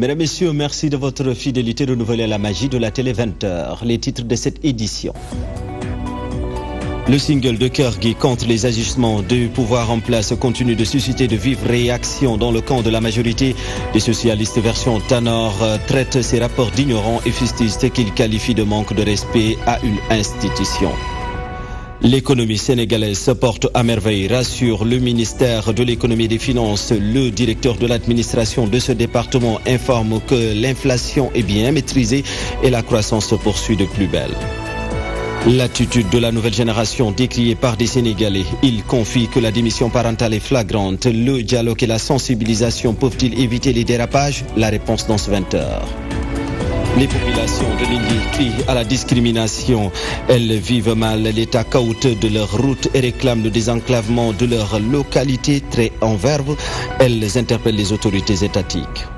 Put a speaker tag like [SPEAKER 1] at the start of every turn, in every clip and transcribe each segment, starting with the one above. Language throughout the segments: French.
[SPEAKER 1] Mesdames, Messieurs, merci de votre fidélité renouvelée à la magie de la télé 20h. Les titres de cette édition. Le single de Kergui contre les agissements du pouvoir en place continue de susciter de vives réactions dans le camp de la majorité. Les socialistes version Tanor traitent ces rapports d'ignorants et fustistes qu'ils qualifient de manque de respect à une institution. L'économie sénégalaise se porte à merveille, rassure le ministère de l'économie et des finances. Le directeur de l'administration de ce département informe que l'inflation est bien maîtrisée et la croissance se poursuit de plus belle. L'attitude de la nouvelle génération décriée par des Sénégalais. Ils confient que la démission parentale est flagrante. Le dialogue et la sensibilisation peuvent-ils éviter les dérapages? La réponse dans ce 20h. Les populations de Nindi crient à la discrimination. Elles vivent mal l'état chaotique de leur route et réclament le désenclavement de leur localité. Très en verve, elles interpellent les autorités étatiques.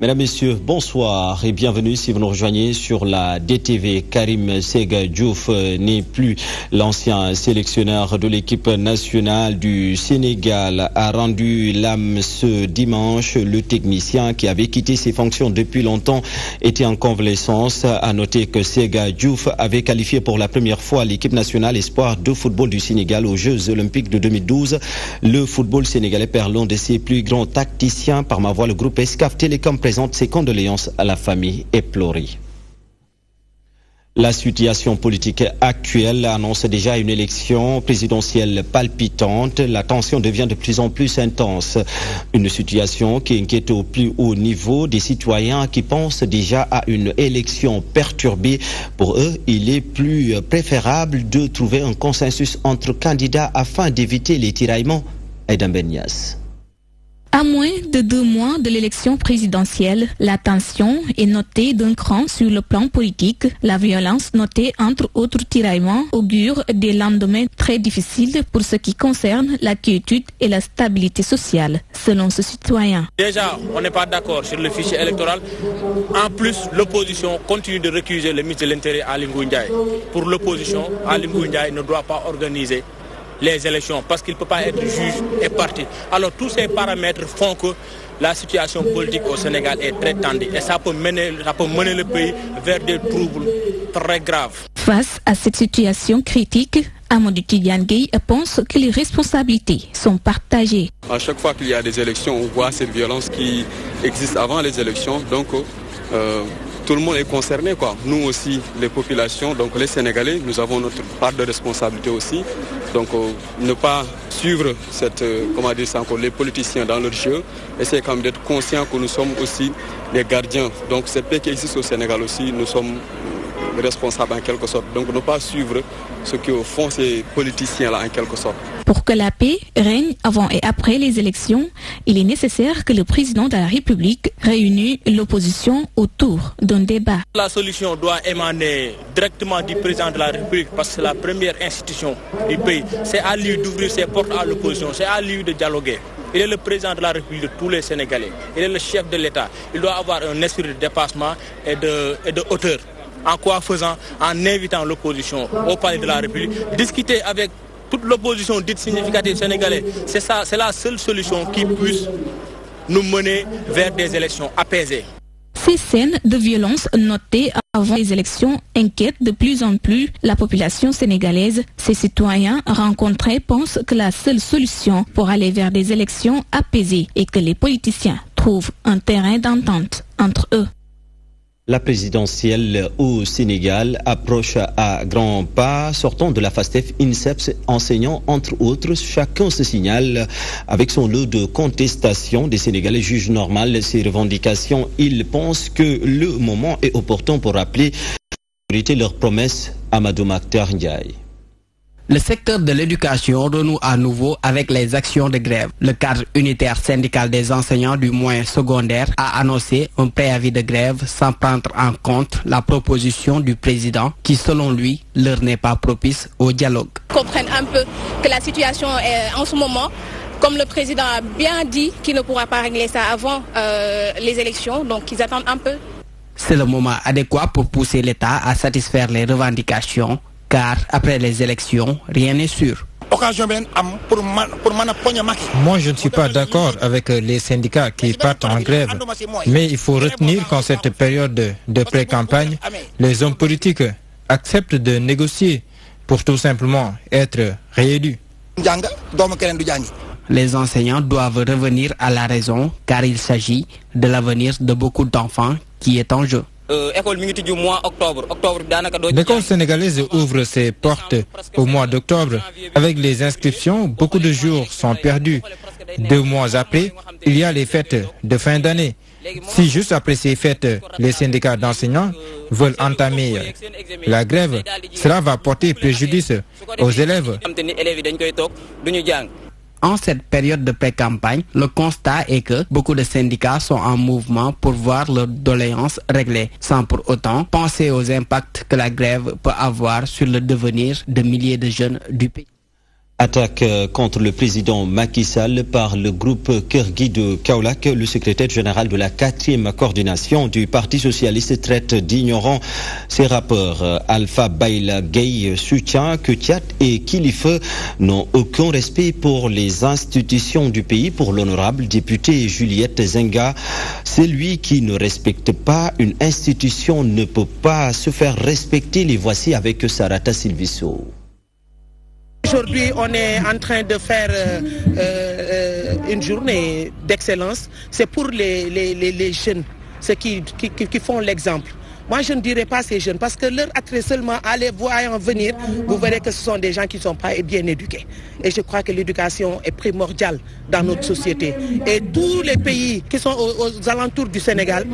[SPEAKER 1] Mesdames, Messieurs, bonsoir et bienvenue si vous nous rejoignez sur la DTV. Karim Séga Diouf n'est plus l'ancien sélectionneur de l'équipe nationale du Sénégal. A rendu l'âme ce dimanche. Le technicien qui avait quitté ses fonctions depuis longtemps était en convalescence. À noter que Séga Diouf avait qualifié pour la première fois l'équipe nationale espoir de football du Sénégal aux Jeux Olympiques de 2012. Le football sénégalais perd l'un de ses plus grands tacticiens. Par ma voix, le groupe Excaf Télécom présente ses condoléances à la famille éplorée. La situation politique actuelle annonce déjà une élection présidentielle palpitante. La tension devient de plus en plus intense. Une situation qui inquiète au plus haut niveau des citoyens qui pensent déjà à une élection perturbée. Pour eux, il est plus préférable de trouver un consensus entre candidats afin d'éviter les tiraillements. Aidan Benyas.
[SPEAKER 2] À moins de 2 mois de l'élection présidentielle, la tension est notée d'un cran sur le plan politique. La violence notée entre autres tiraillements augure des lendemains très difficiles pour ce qui concerne la quiétude et la stabilité sociale, selon ce citoyen.
[SPEAKER 3] Déjà, on n'est pas d'accord sur le fichier électoral. En plus, l'opposition continue de récuser le ministre de l'Intérieur Aly Ngouille Ndiaye. Pour l'opposition, Aly Ngouille Ndiaye ne doit pas organiser les élections parce qu'il ne peut pas être juge et parti. Alors tous ces paramètres font que la situation politique au Sénégal est très tendue et ça peut mener le pays vers des troubles très graves.
[SPEAKER 2] Face à cette situation critique, Amadou Tidiane Gueye pense que les responsabilités sont partagées.
[SPEAKER 4] À chaque fois qu'il y a des élections, on voit cette violence qui existe avant les élections. Donc tout le monde est concerné, quoi. Nous aussi, les populations, donc les Sénégalais, nous avons notre part de responsabilité aussi. Donc ne pas suivre les politiciens dans leur jeu, essayer quand même d'être conscients que nous sommes aussi les gardiens. Donc cette paix qui existe au Sénégal aussi, nous sommes responsables en quelque sorte. Donc ne pas suivre ce que font ces politiciens-là en quelque sorte.
[SPEAKER 2] Pour que la paix règne avant et après les élections, il est nécessaire que le président de la République réunisse l'opposition autour d'un débat.
[SPEAKER 3] La solution doit émaner directement du président de la République parce que c'est la première institution du pays. C'est à lui d'ouvrir ses portes à l'opposition, c'est à lui de dialoguer. Il est le président de la République de tous les Sénégalais. Il est le chef de l'État. Il doit avoir un esprit de dépassement et de hauteur. En quoi faisant? En invitant l'opposition au palais de la République, discuter avec toute l'opposition dite significative sénégalaise. C'est ça, c'est la seule solution qui puisse nous mener vers des élections apaisées.
[SPEAKER 2] Ces scènes de violence notées avant les élections inquiètent de plus en plus la population sénégalaise. Ces citoyens rencontrés pensent que la seule solution pour aller vers des élections apaisées est que les politiciens trouvent un terrain d'entente entre eux.
[SPEAKER 1] La présidentielle au Sénégal approche à grands pas, sortant de la FASTEF, INSEPS, enseignants entre autres. Chacun se signale avec son lot de contestation. Des Sénégalais jugent normal ces revendications. Ils pensent que le moment est opportun pour rappeler leurs promesses. Amadou Makhtar Ndiaye.
[SPEAKER 5] Le secteur de l'éducation renoue à nouveau avec les actions de grève. Le cadre unitaire syndical des enseignants du moyen secondaire a annoncé un préavis de grève sans prendre en compte la proposition du président qui, selon lui, l'heure n'est pas propice au dialogue.
[SPEAKER 6] Comprennent un peu que la situation est en ce moment, comme le président a bien dit qu'il ne pourra pas régler ça avant les élections, donc ils attendent un peu.
[SPEAKER 5] C'est le moment adéquat pour pousser l'État à satisfaire les revendications. Car après les élections, rien n'est sûr.
[SPEAKER 7] Moi, je ne suis pas d'accord avec les syndicats qui partent en grève, mais il faut retenir qu'en cette période de pré-campagne, les hommes politiques acceptent de négocier pour tout simplement être réélus.
[SPEAKER 5] Les enseignants doivent revenir à la raison car il s'agit de l'avenir de beaucoup d'enfants qui est en jeu.
[SPEAKER 7] L'école sénégalaise ouvre ses portes au mois d'octobre. Avec les inscriptions, beaucoup de jours sont perdus. 2 mois après, il y a les fêtes de fin d'année. Si juste après ces fêtes, les syndicats d'enseignants veulent entamer la grève, cela va porter préjudice aux élèves.
[SPEAKER 5] En cette période de pré-campagne, le constat est que beaucoup de syndicats sont en mouvement pour voir leurs doléances réglées, sans pour autant penser aux impacts que la grève peut avoir sur le devenir de milliers de jeunes du pays.
[SPEAKER 1] Attaque contre le président Macky Sall par le groupe Kergui de Kaolack. Le secrétaire général de la 4e coordination du Parti socialiste traite d'ignorants ses rappeurs. Alpha Baïla Gueye soutient que Tchad et Kilifeu n'ont aucun respect pour les institutions du pays. Pour l'honorable députée Juliette Zenga, celui qui ne respecte pas une institution ne peut pas se faire respecter. Les voici avec Sarata Silviso.
[SPEAKER 8] Aujourd'hui, on est en train de faire une journée d'excellence. C'est pour les jeunes, ceux qui font l'exemple. Moi, je ne dirais pas ces jeunes, parce que leur attrait seulement à les voir venir, vous verrez que ce sont des gens qui ne sont pas bien éduqués. Et je crois que l'éducation est primordiale dans notre société. Et tous les pays qui sont aux alentours du Sénégal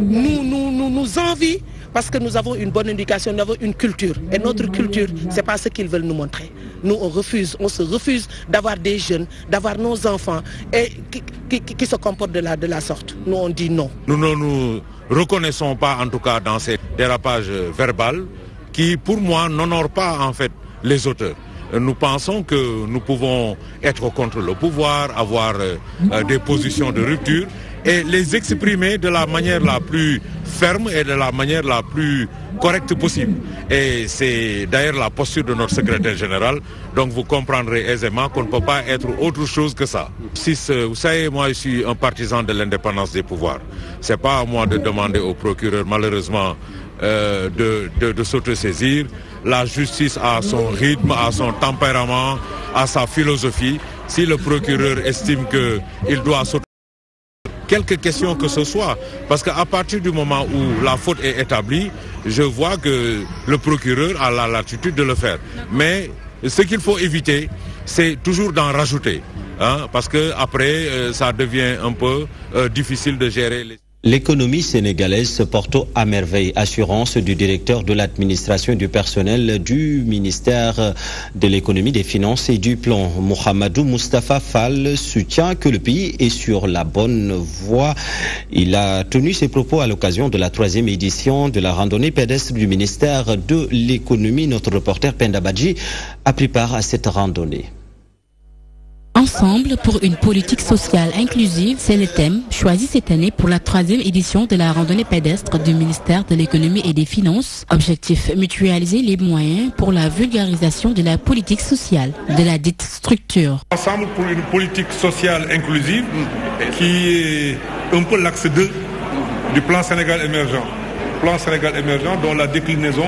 [SPEAKER 8] nous envient, parce que nous avons une bonne éducation, nous avons une culture. Et notre culture, ce n'est pas ce qu'ils veulent nous montrer. Nous, on se refuse d'avoir des jeunes, d'avoir nos enfants et qui se comportent de la sorte. Nous, on dit non.
[SPEAKER 9] Nous ne nous reconnaissons pas, en tout cas, dans ces dérapages verbal qui, pour moi, n'honorent pas, en fait, les auteurs. Nous pensons que nous pouvons être contre le pouvoir, avoir des positions de rupture et les exprimer de la manière la plus ferme et de la manière la plus correcte possible. Et c'est d'ailleurs la posture de notre secrétaire général. Donc vous comprendrez aisément qu'on ne peut pas être autre chose que ça. Vous savez, moi je suis un partisan de l'indépendance des pouvoirs. C'est pas à moi de demander au procureur, malheureusement, de s'autosaisir. La justice a son rythme, a son tempérament, a sa philosophie. Si le procureur estime qu'il doit s'autosaisir, quelques questions que ce soit, parce qu'à partir du moment où la faute est établie, je vois que le procureur a la latitude de le faire. Mais ce qu'il faut éviter, c'est toujours d'en rajouter, parce que après ça devient un peu difficile de gérer.
[SPEAKER 1] L'économie sénégalaise se porte à merveille. Assurance du directeur de l'administration et du personnel du ministère de l'économie, des finances et du plan. Mohamedou Mustafa Fall soutient que le pays est sur la bonne voie. Il a tenu ses propos à l'occasion de la 3e édition de la randonnée pédestre du ministère de l'économie. Notre reporter Penda Badji a pris part à cette randonnée.
[SPEAKER 10] Ensemble pour une politique sociale inclusive, c'est le thème choisi cette année pour la 3e édition de la randonnée pédestre du ministère de l'économie et des finances. Objectif, mutualiser les moyens pour la vulgarisation de la politique sociale de la dite structure.
[SPEAKER 11] Ensemble pour une politique sociale inclusive qui est un peu l'axe 2 du plan Sénégal émergent. Plan Sénégal émergent dont la déclinaison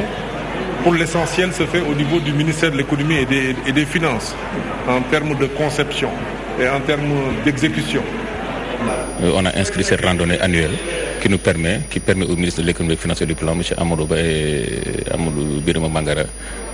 [SPEAKER 11] pour l'essentiel se fait au niveau du ministère de l'économie et des finances, en termes de conception et en termes d'exécution.
[SPEAKER 12] On a inscrit cette randonnée annuelle qui permet au ministre de l'économie et des finances et du plan, M. Amadou Birima Mangara,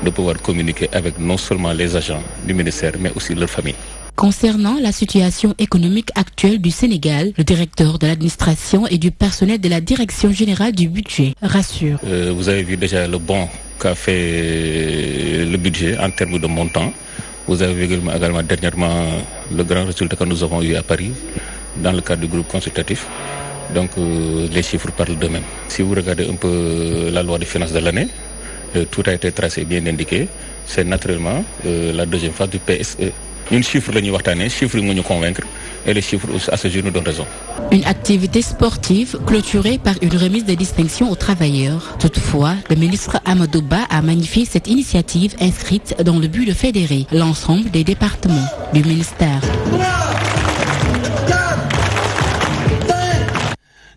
[SPEAKER 12] de pouvoir communiquer avec non seulement les agents du ministère, mais aussi leurs familles.
[SPEAKER 10] Concernant la situation économique actuelle du Sénégal, le directeur de l'administration et du personnel de la direction générale du budget rassure.
[SPEAKER 12] Vous avez vu déjà le bond qu'a fait le budget en termes de montant. Vous avez vu également dernièrement le grand résultat que nous avons eu à Paris dans le cadre du groupe consultatif. Donc les chiffres parlent d'eux-mêmes. Si vous regardez un peu la loi de finances de l'année, tout a été tracé, bien indiqué. C'est naturellement la deuxième phase du PSE Une chiffre la chiffre nous convaincre et les chiffres à ce jour nous donnent raison.
[SPEAKER 10] Une activité sportive clôturée par une remise de distinction aux travailleurs. Toutefois, le ministre Amadou Ba a magnifié cette initiative inscrite dans le but de fédérer l'ensemble des départements du ministère.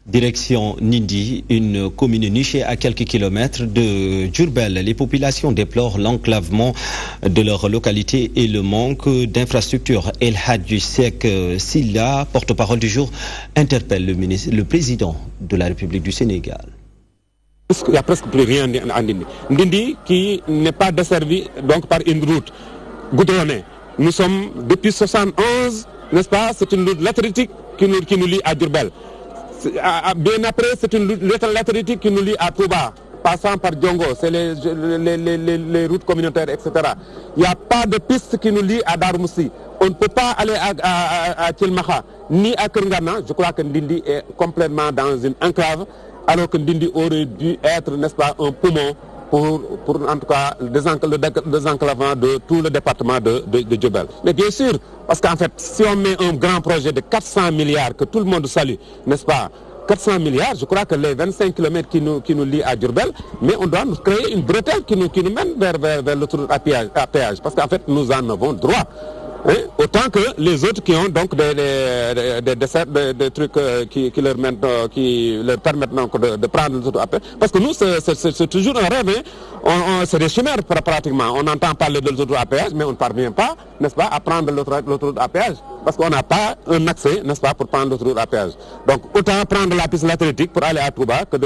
[SPEAKER 1] Direction Nindi, une commune nichée à quelques kilomètres de Diourbel. Les populations déplorent l'enclavement de leur localité et le manque d'infrastructures. El Hadji Sek Silla, porte-parole du jour, interpelle le président de la République du Sénégal.
[SPEAKER 13] Il n'y a presque plus rien à Nindi. Nindi qui n'est pas desservi donc par une route goudronnée. Nous sommes depuis 1971, n'est-ce pas? C'est une route latéritique qui nous lie à Diourbel. Bien après, c'est une route latéritique qui nous lie à Touba, passant par Djongo, c'est les routes communautaires, etc. Il n'y a pas de piste qui nous lie à Darmoussi. On ne peut pas aller à Tilmaha, ni à Kerngana. Je crois que Ndindi est complètement dans une enclave, alors que Ndindi aurait dû être, n'est-ce pas, un poumon pour en tout cas le désenclavement de tout le département de Diourbel. Mais bien sûr, parce qu'en fait, si on met un grand projet de 400 milliards que tout le monde salue, n'est-ce pas, 400 milliards, je crois que les 25 km qui nous lient à Diourbel, mais on doit nous créer une bretelle qui nous mène vers l'autoroute à péage, parce qu'en fait, nous en avons droit. Hein? Autant que les autres qui ont donc des trucs qui leur permettent donc de prendre l'autoroute à péage. Parce que nous, c'est toujours un rêve, hein? C'est des chimères pratiquement. On entend parler de l'autoroute à péage, mais on ne parvient pas, n'est-ce pas, à prendre l'autoroute à péage. Parce qu'on n'a pas un accès, n'est-ce pas, pour prendre l'autoroute à péage. Donc autant prendre la piste latéritique pour aller à Touba que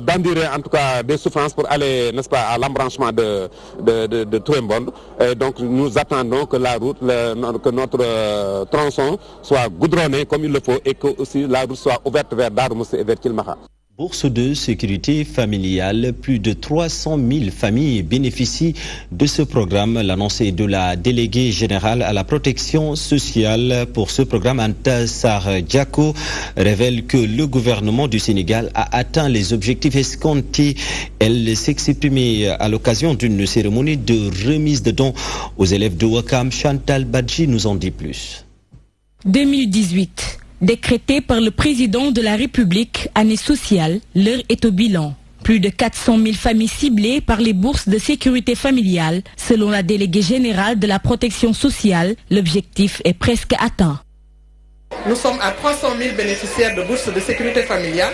[SPEAKER 13] d'endurer en tout cas des souffrances pour aller, n'est-ce pas, à l'embranchement de Touembonde. Donc nous attendons que que notre tronçon soit goudronné comme il le faut et que aussi la route soit ouverte vers Darmoussi et vers Tilmaha.
[SPEAKER 1] Bourse de sécurité familiale, plus de 300 000 familles bénéficient de ce programme. L'annoncé de la déléguée générale à la protection sociale pour ce programme, Anta Sarr Diako, révèle que le gouvernement du Sénégal a atteint les objectifs escomptés. Elle s'exprimait à l'occasion d'une cérémonie de remise de dons aux élèves de Ouakam. Chantal Badji nous en dit plus.
[SPEAKER 2] 2018. Décrété par le président de la République, année sociale, l'heure est au bilan. Plus de 400 000 familles ciblées par les bourses de sécurité familiale. Selon la déléguée générale de la protection sociale, l'objectif est presque atteint.
[SPEAKER 8] Nous sommes à 300 000 bénéficiaires de bourses de sécurité familiale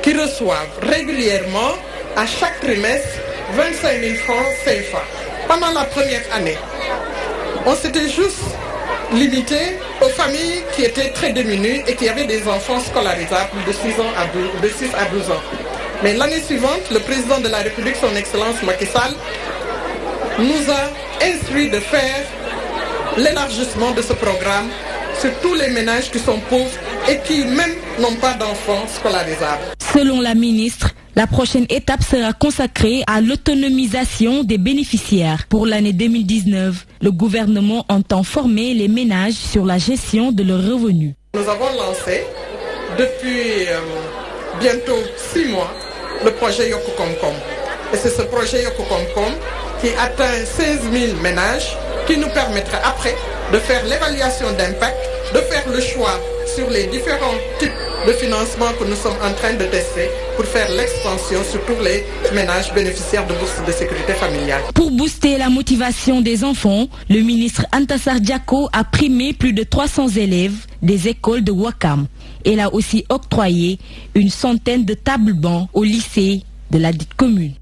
[SPEAKER 8] qui reçoivent régulièrement, à chaque trimestre, 25 000 francs CFA. Pendant la première année, on s'était juste limité aux familles qui étaient très démunies et qui avaient des enfants scolarisables de 6 à 12 ans. Mais l'année suivante, le président de la République, son Excellence Macky Sall, nous a instruit de faire l'élargissement de ce programme sur tous les ménages qui sont pauvres et qui même n'ont pas d'enfants scolarisables.
[SPEAKER 2] Selon la ministre, la prochaine étape sera consacrée à l'autonomisation des bénéficiaires. Pour l'année 2019, le gouvernement entend former les ménages sur la gestion de leurs revenus.
[SPEAKER 8] Nous avons lancé depuis bientôt 6 mois le projet Yoku Komkom. Et c'est ce projet Yoku Komkom qui atteint 16 000 ménages qui nous permettra après de faire l'évaluation d'impact, de faire le choix sur les différents types de financement que nous sommes en train de tester pour faire l'extension sur tous les ménages bénéficiaires de bourses de sécurité familiale.
[SPEAKER 2] Pour booster la motivation des enfants, le ministre Anta Sarr Diako a primé plus de 300 élèves des écoles de Ouakam. Elle a aussi octroyé une centaine de tables-bancs au lycée de la dite commune.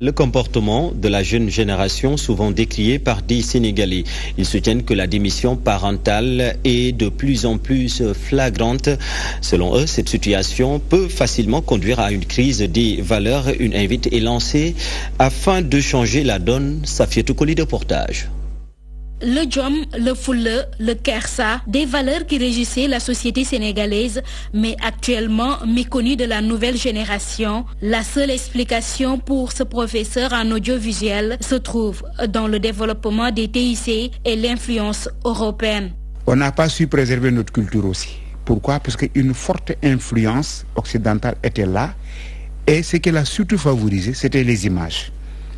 [SPEAKER 1] Le comportement de la jeune génération, souvent décrié par des Sénégalais. Ils soutiennent que la démission parentale est de plus en plus flagrante. Selon eux, cette situation peut facilement conduire à une crise des valeurs. Une invite est lancée afin de changer la donne. Safiatou Koli de Portage.
[SPEAKER 2] Le jom, le foule, le kersa, des valeurs qui régissaient la société sénégalaise, mais actuellement méconnues de la nouvelle génération. La seule explication pour ce professeur en audiovisuel se trouve dans le développement des TIC et l'influence européenne.
[SPEAKER 14] On n'a pas su préserver notre culture aussi. Pourquoi? Parce qu'une forte influence occidentale était là, et ce qu'elle a surtout favorisé, c'était les images.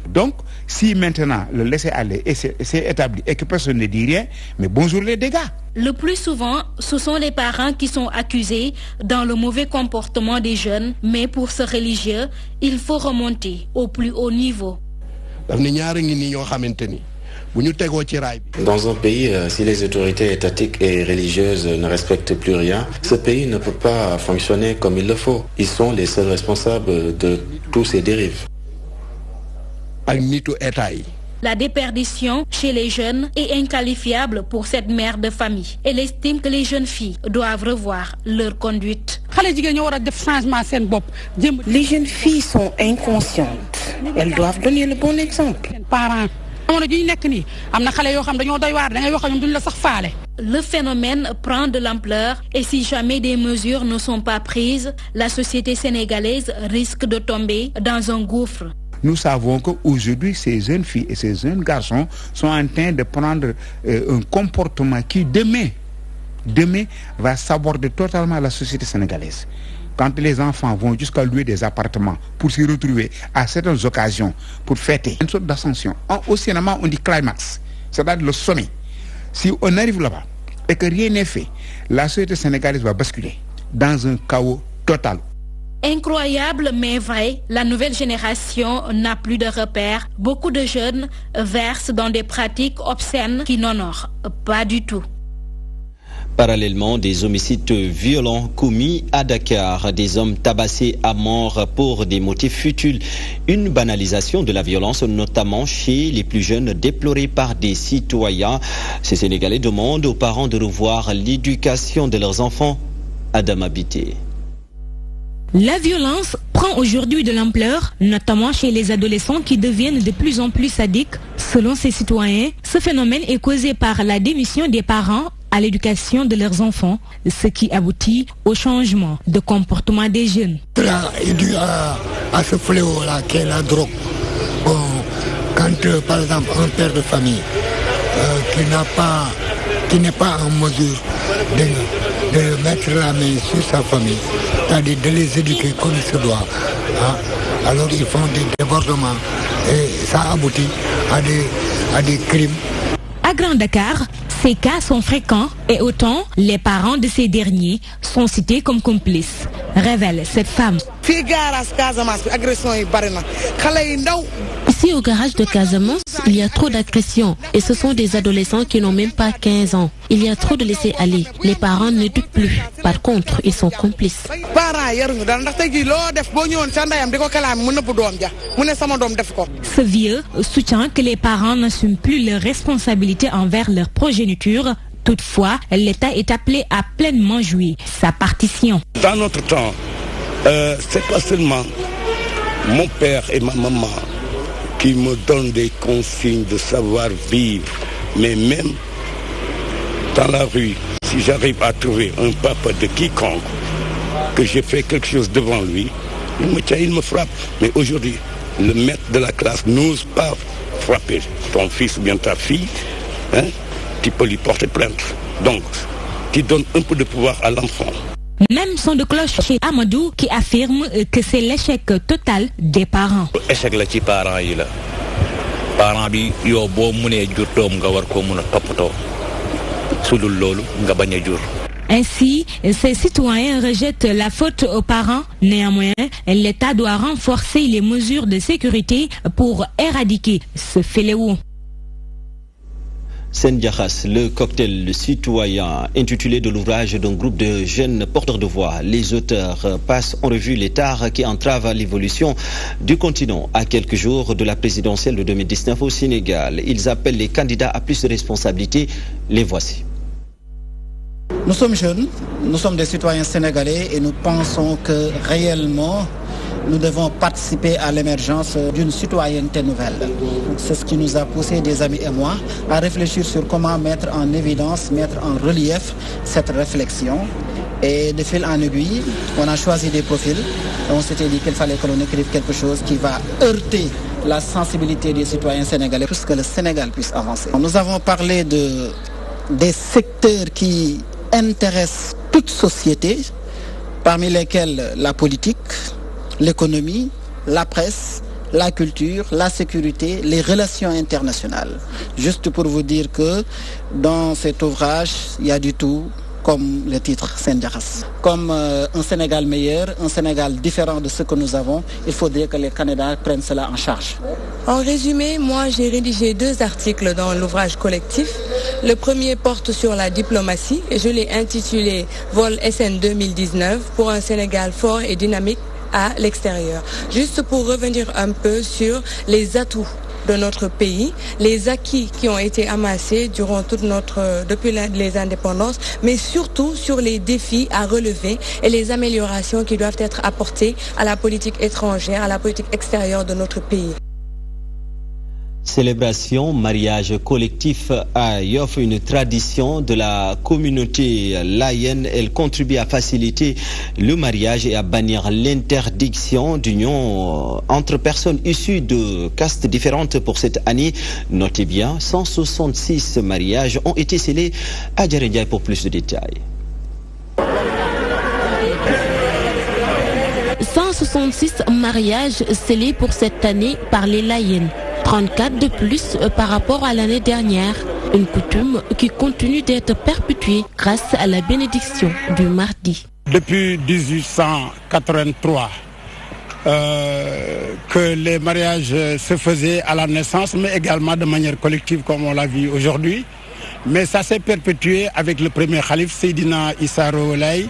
[SPEAKER 14] Donc, si maintenant le laisser-aller s'est établi et que personne ne dit rien, mais bonjour les dégâts.
[SPEAKER 15] Le plus souvent, ce sont les parents qui sont accusés dans le mauvais comportement des jeunes, mais pour ce religieux, il faut remonter au plus haut niveau.
[SPEAKER 16] Dans un pays, si les autorités étatiques et religieuses ne respectent plus rien, ce pays ne peut pas fonctionner comme il le faut. Ils sont les seuls responsables de tous ces dérives.
[SPEAKER 15] La déperdition chez les jeunes est inqualifiable pour cette mère de famille. Elle estime que les jeunes filles doivent revoir leur conduite.
[SPEAKER 8] Les jeunes filles sont inconscientes. Elles doivent donner le bon exemple.
[SPEAKER 15] Le phénomène prend de l'ampleur et si jamais des mesures ne sont pas prises, la société sénégalaise risque de tomber dans un gouffre.
[SPEAKER 14] Nous savons qu'aujourd'hui, ces jeunes filles et ces jeunes garçons sont en train de prendre un comportement qui, demain, va saborder totalement la société sénégalaise. Quand les enfants vont jusqu'à louer des appartements pour s'y retrouver à certaines occasions, pour fêter une sorte d'ascension. Au cinéma, on dit climax, c'est-à-dire le sommet. Si on arrive là-bas et que rien n'est fait, la société sénégalaise va basculer dans un chaos total.
[SPEAKER 15] Incroyable mais vrai, la nouvelle génération n'a plus de repères. Beaucoup de jeunes versent dans des pratiques obscènes qui n'honorent pas du tout.
[SPEAKER 1] Parallèlement, des homicides violents commis à Dakar, des hommes tabassés à mort pour des motifs futiles, une banalisation de la violence, notamment chez les plus jeunes, déplorée par des citoyens. Ces Sénégalais demandent aux parents de revoir l'éducation de leurs enfants. Adam Habité.
[SPEAKER 2] La violence prend aujourd'hui de l'ampleur, notamment chez les adolescents qui deviennent de plus en plus sadiques. Selon ces citoyens, ce phénomène est causé par la démission des parents à l'éducation de leurs enfants, ce qui aboutit au changement de comportement des jeunes.
[SPEAKER 17] Cela est dû à ce fléau-là qu'est la drogue. Bon, quand par exemple un père de famille qui n'est pas en mesure de mettre la main sur sa famille, c'est-à-dire de les éduquer comme il se doit, hein, alors ils font des débordements et ça aboutit à des crimes.
[SPEAKER 2] À Grand Dakar, ces cas sont fréquents et autant les parents de ces derniers sont cités comme complices, révèle cette femme.
[SPEAKER 10] Ici au garage de Casamance, il y a trop d'agressions et ce sont des adolescents qui n'ont même pas 15 ans. Il y a trop de laisser aller. Les parents n'éduquent plus. Par contre, ils sont complices.
[SPEAKER 2] Ce vieux soutient que les parents n'assument plus leurs responsabilités envers leur progéniture. Toutefois, l'État est appelé à pleinement jouer sa partition.
[SPEAKER 18] Dans notre temps, c'est pas seulement mon père et ma maman qui me donnent des consignes de savoir-vivre, mais même dans la rue, si j'arrive à trouver un papa de quiconque, que j'ai fait quelque chose devant lui, il me tient, il me frappe. Mais aujourd'hui, le maître de la classe n'ose pas frapper ton fils ou bien ta fille, hein, tu peux lui porter plainte. Donc, qui donne un peu de pouvoir à l'enfant.
[SPEAKER 2] Même son de cloche chez Amadou qui affirme que c'est l'échec total des parents.
[SPEAKER 19] Échec la ci parents yi la. Parent bi yo bo mëne jur doom nga war ko mëna topato. Sudul lolu nga baña jur.
[SPEAKER 2] Ainsi, ces citoyens rejettent la faute aux parents. Néanmoins, l'État doit renforcer les mesures de sécurité pour éradiquer ce fléau.
[SPEAKER 1] Sendiakhas, le cocktail citoyen intitulé de l'ouvrage d'un groupe de jeunes porteurs de voix. Les auteurs passent en revue les tares qui entravent l'évolution du continent à quelques jours de la présidentielle de 2019 au Sénégal. Ils appellent les candidats à plus de responsabilités. Les voici.
[SPEAKER 20] Nous sommes jeunes, nous sommes des citoyens sénégalais et nous pensons que réellement nous devons participer à l'émergence d'une citoyenneté nouvelle. C'est ce qui nous a poussé, des amis et moi, à réfléchir sur comment mettre en évidence, mettre en relief cette réflexion. Et de fil en aiguille, on a choisi des profils. On s'était dit qu'il fallait que l'on écrive quelque chose qui va heurter la sensibilité des citoyens sénégalais pour que le Sénégal puisse avancer. Nous avons parlé des secteurs qui intéressent toute société, parmi lesquels la politique, l'économie, la presse, la culture, la sécurité, les relations internationales. Juste pour vous dire que dans cet ouvrage, il y a du tout, comme le titre Sendiaras. Comme un Sénégal meilleur, un Sénégal différent de ce que nous avons, il faudrait que les candidats prennent cela en charge.
[SPEAKER 21] En résumé, moi j'ai rédigé 2 articles dans l'ouvrage collectif. Le premier porte sur la diplomatie et je l'ai intitulé Vol SN 2019 pour un Sénégal fort et dynamique à l'extérieur. Juste pour revenir un peu sur les atouts de notre pays, les acquis qui ont été amassés depuis les indépendances, mais surtout sur les défis à relever et les améliorations qui doivent être apportées à la politique étrangère, à la politique extérieure de notre pays.
[SPEAKER 1] Célébration, mariage collectif à Yoff, une tradition de la communauté layène. Elle contribue à faciliter le mariage et à bannir l'interdiction d'union entre personnes issues de castes différentes pour cette année. Notez bien, 166 mariages ont été scellés à Djarendiaï pour plus de détails.
[SPEAKER 10] 166 mariages scellés pour cette année par les Layennes. 34 de plus par rapport à l'année dernière. Une coutume qui continue d'être perpétuée grâce à la bénédiction du mardi.
[SPEAKER 22] Depuis 1883, que les mariages se faisaient à la naissance, mais également de manière collective comme on l'a vu aujourd'hui. Mais ça s'est perpétué avec le premier calife, Seydina Issa Rouhou Laye,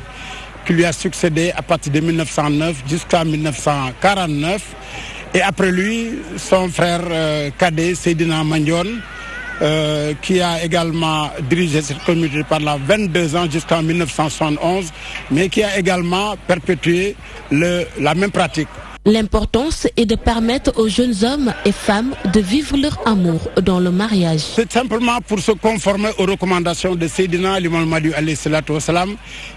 [SPEAKER 22] qui lui a succédé à partir de 1909 jusqu'à 1949. Et après lui, son frère cadet, Seydina Mandione, qui a également dirigé cette communauté pendant 22 ans jusqu'en 1971, mais qui a également perpétué la même pratique.
[SPEAKER 10] L'importance est de permettre aux jeunes hommes et femmes de vivre leur amour dans le mariage.
[SPEAKER 22] C'est simplement pour se conformer aux recommandations de Seydina Limamou Mahdi alayhi salatu wassalam,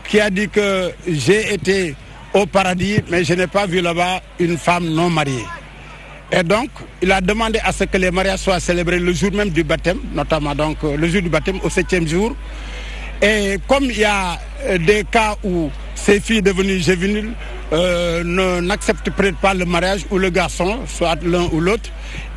[SPEAKER 22] qui a dit que j'ai été au paradis, mais je n'ai pas vu là-bas une femme non mariée. Et donc, il a demandé à ce que les mariages soient célébrés le jour même du baptême, notamment donc le jour du baptême au 7e jour. Et comme il y a des cas où ces filles devenues juvéniles n'acceptent peut-être pas le mariage, ou le garçon, soit l'un ou l'autre,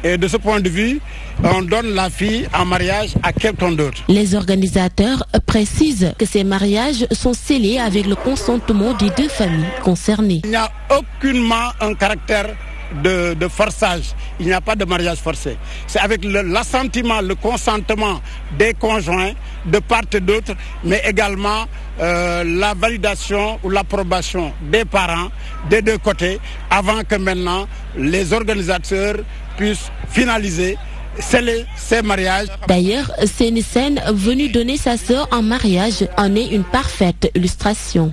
[SPEAKER 22] et de ce point de vue, on donne la fille en mariage à quelqu'un d'autre.
[SPEAKER 10] Les organisateurs précisent que ces mariages sont scellés avec le consentement des 2 familles concernées.
[SPEAKER 22] Il n'y a aucunement un caractère de forçage, il n'y a pas de mariage forcé. C'est avec l'assentiment, le consentement des conjoints de part et d'autre, mais également la validation ou l'approbation des parents des 2 côtés, avant que maintenant les organisateurs puissent finaliser, sceller ces mariages.
[SPEAKER 10] D'ailleurs, Sénissène, venu donner sa sœur en mariage, en est une parfaite illustration.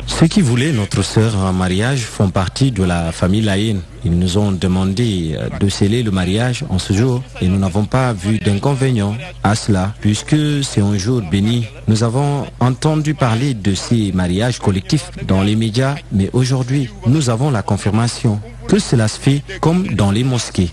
[SPEAKER 1] Ceux qui voulaient notre sœur en mariage font partie de la famille Layène. Ils nous ont demandé de sceller le mariage en ce jour et nous n'avons pas vu d'inconvénient à cela puisque c'est un jour béni. Nous avons entendu parler de ces mariages collectifs dans les médias, mais aujourd'hui, nous avons la confirmation que cela se fait comme dans les mosquées.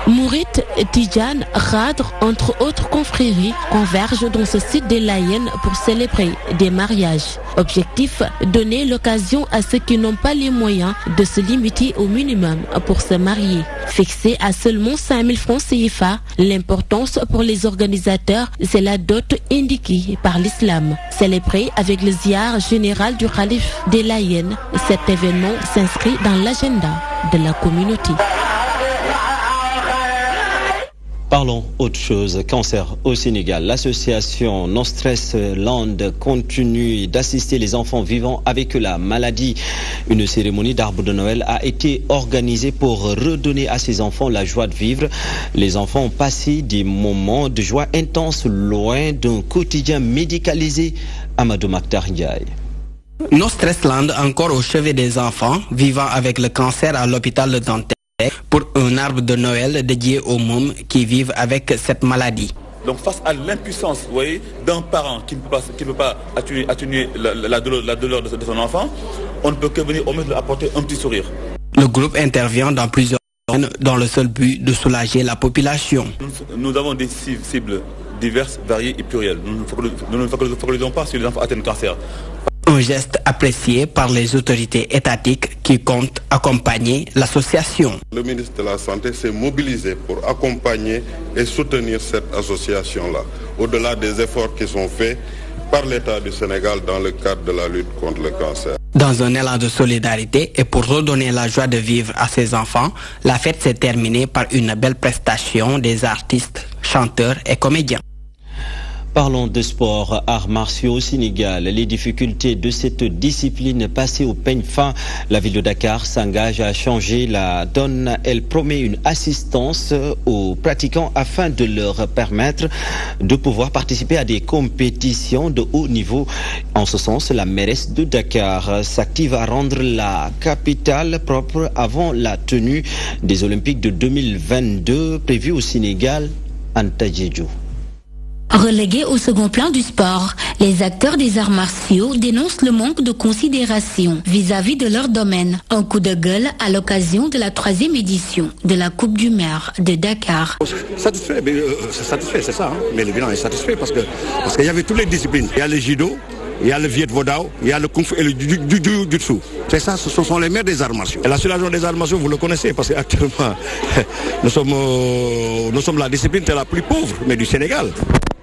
[SPEAKER 10] Mourit, Tidjane, Khadr, entre autres confréries, convergent dans ce site des Layennes pour célébrer des mariages. Objectif, donner l'occasion à ceux qui n'ont pas les moyens de se limiter au minimum pour se marier. Fixé à seulement 5 000 francs CFA, l'importance pour les organisateurs, c'est la dot indiquée par l'islam. Célébré avec le ziar général du Khalif des Layennes, cet événement s'inscrit dans l'agenda de la communauté.
[SPEAKER 1] Parlons autre chose, cancer au Sénégal. L'association No Stress Land continue d'assister les enfants vivant avec la maladie. Une cérémonie d'arbre de Noël a été organisée pour redonner à ces enfants la joie de vivre. Les enfants ont passé des moments de joie intense loin d'un quotidien médicalisé. Amadou Maktar Ndiaye.
[SPEAKER 5] No Stress Land, encore au chevet des enfants vivant avec le cancer à l'hôpital de Dantec, pour un arbre de Noël dédié aux mômes qui vivent avec cette maladie.
[SPEAKER 23] Donc face à l'impuissance d'un parent qui ne peut pas atténuer la douleur de son enfant, on ne peut que venir au moins lui apporter un petit sourire.
[SPEAKER 5] Le groupe intervient dans plusieurs domaines dans le seul but de soulager la population.
[SPEAKER 23] Nous avons des cibles diverses, variées et plurielles. Nous ne focalisons pas sur les enfants atteints de cancer.
[SPEAKER 5] Un geste apprécié par les autorités étatiques qui comptent accompagner l'association.
[SPEAKER 3] Le ministre de la Santé s'est mobilisé pour accompagner et soutenir cette association-là, au-delà des efforts qui sont faits par l'État du Sénégal dans le cadre de la lutte contre le cancer.
[SPEAKER 5] Dans un élan de solidarité et pour redonner la joie de vivre à ses enfants, la fête s'est terminée par une belle prestation des artistes, chanteurs et comédiens.
[SPEAKER 1] Parlons de sport, arts martiaux au Sénégal. Les difficultés de cette discipline passées au peigne fin. La ville de Dakar s'engage à changer la donne. Elle promet une assistance aux pratiquants afin de leur permettre de pouvoir participer à des compétitions de haut niveau. En ce sens, la mairesse de Dakar s'active à rendre la capitale propre avant la tenue des Olympiques de 2022 prévus au Sénégal. Anta Diédhiou.
[SPEAKER 10] Relégués au second plan du sport, les acteurs des arts martiaux dénoncent le manque de considération vis-à-vis de leur domaine. Un coup de gueule à l'occasion de la 3e édition de la Coupe du Maire de Dakar.
[SPEAKER 18] Satisfait, c'est satisfait, c'est ça. Hein? Mais le bilan est satisfait parce qu'il y avait toutes les disciplines. Il y a le judo, il y a le viet vodao, il y a le kung fu et le jutsu. C'est ça, ce sont les maires des arts martiaux. Et la situation des arts martiaux, vous le connaissez, parce qu'actuellement, nous sommes la discipline la plus pauvre, mais du Sénégal.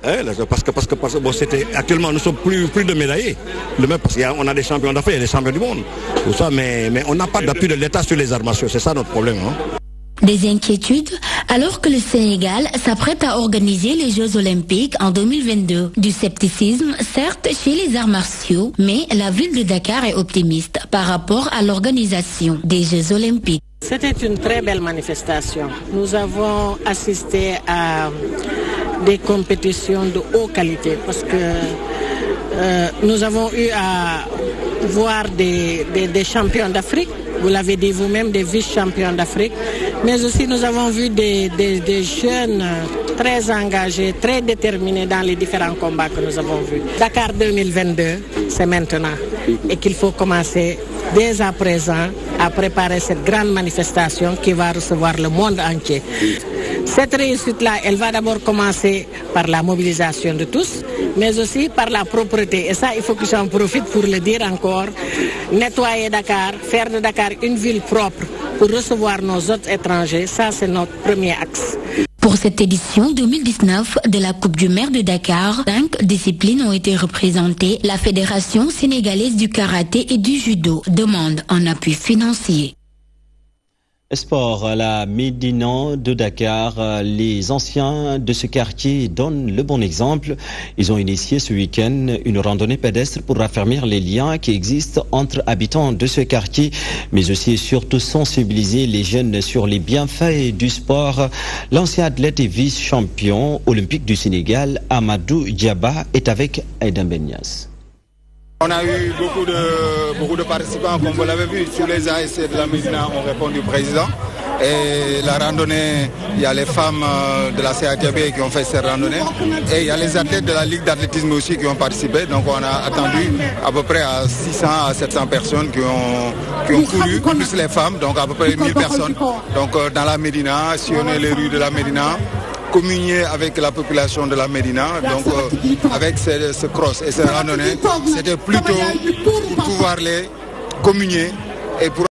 [SPEAKER 18] Parce que bon, actuellement, nous sommes plus de médaillés. Parce qu'on a des champions d'Afrique et des champions du monde. Tout ça, mais on n'a pas d'appui de l'État sur les arts martiaux. C'est ça notre problème. Hein?
[SPEAKER 10] Des inquiétudes alors que le Sénégal s'apprête à organiser les Jeux Olympiques en 2022. Du scepticisme, certes, chez les arts martiaux, mais la ville de Dakar est optimiste par rapport à l'organisation des Jeux Olympiques.
[SPEAKER 4] C'était une très belle manifestation. Nous avons assisté à des compétitions de haute qualité parce que nous avons eu à voir des champions d'Afrique, vous l'avez dit vous-même, des vice-champions d'Afrique, mais aussi nous avons vu des jeunes très engagés, très déterminés dans les différents combats que nous avons vus. Dakar 2022, c'est maintenant et qu'il faut commencer dès à présent à préparer cette grande manifestation qui va recevoir le monde entier. Cette réussite-là, elle va d'abord commencer par la mobilisation de tous, mais aussi par la propreté. Et ça, il faut que j'en profite pour le dire encore. Nettoyer Dakar, faire de Dakar une ville propre pour recevoir nos hôtes étrangers, ça c'est notre premier axe.
[SPEAKER 10] Pour cette édition 2019 de la Coupe du Maire de Dakar, 5 disciplines ont été représentées. La Fédération sénégalaise du karaté et du judo demande un appui financier.
[SPEAKER 1] Sport à la Médina de Dakar, les anciens de ce quartier donnent le bon exemple. Ils ont initié ce week-end une randonnée pédestre pour raffermir les liens qui existent entre habitants de ce quartier, mais aussi et surtout sensibiliser les jeunes sur les bienfaits du sport. L'ancien athlète et vice-champion olympique du Sénégal, Amadou Diaba, est avec Aïdan Benyas.
[SPEAKER 6] On a eu beaucoup de participants, comme vous l'avez vu, tous les ASC de la Médina ont répondu président. Et la randonnée, il y a les femmes de la CATB qui ont fait cette randonnée. Et il y a les athlètes de la Ligue d'athlétisme aussi qui ont participé. Donc on a attendu à peu près à 600 à 700 personnes qui ont couru, plus les femmes, donc à peu près 1000 personnes. Donc dans la Médina, sillonner les rues de la Médina, communier avec la population de la Médina, donc avec ce cross et cette randonnée, c'était plutôt pour pouvoir les communier et pour